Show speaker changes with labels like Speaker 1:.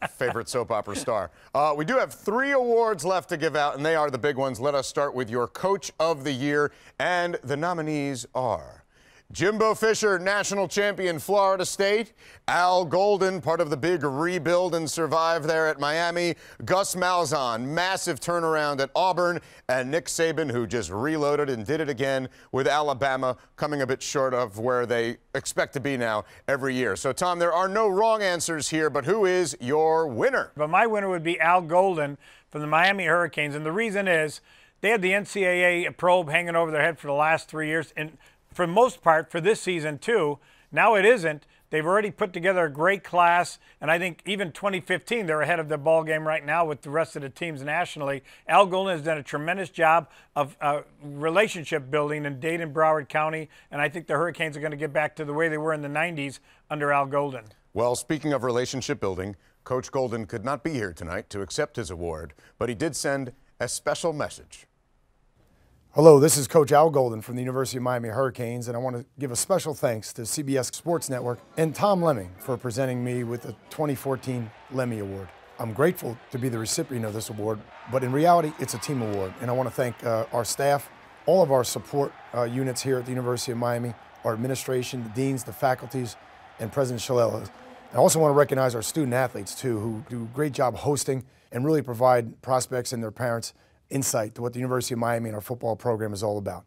Speaker 1: your favorite soap opera star. We do have 3 awards left to give out, and they are the big ones. Let us start with your Coach of the Year, and the nominees are Jimbo Fisher, national champion, Florida State. Al Golden, part of the big rebuild and survive there at Miami. Gus Malzahn, massive turnaround at Auburn. And Nick Saban, who just reloaded and did it again with Alabama, coming a bit short of where they expect to be now every year. So, Tom, there are no wrong answers here, but who is your winner?
Speaker 2: But my winner would be Al Golden from the Miami Hurricanes. And the reason is they had the NCAA probe hanging over their head for the last 3 years. And for the most part, for this season, too. Now it isn't. They've already put together a great class, and I think even 2015, they're ahead of the ball game right now with the rest of the teams nationally. Al Golden has done a tremendous job of relationship building in Dade and Broward County, and I think the Hurricanes are going to get back to the way they were in the 90s under Al Golden.
Speaker 1: Well, speaking of relationship building, Coach Golden could not be here tonight to accept his award, but he did send a special message.
Speaker 3: Hello, this is Coach Al Golden from the University of Miami Hurricanes, and I want to give a special thanks to CBS Sports Network and Tom Lemming for presenting me with the 2014 Lemmy Award. I'm grateful to be the recipient of this award, but in reality, it's a team award, and I want to thank our staff, all of our support units here at the University of Miami, our administration, the deans, the faculties, and President Shalala. I also want to recognize our student athletes, too, who do a great job hosting and really provide prospects and their parents insight to what the University of Miami and our football program is all about.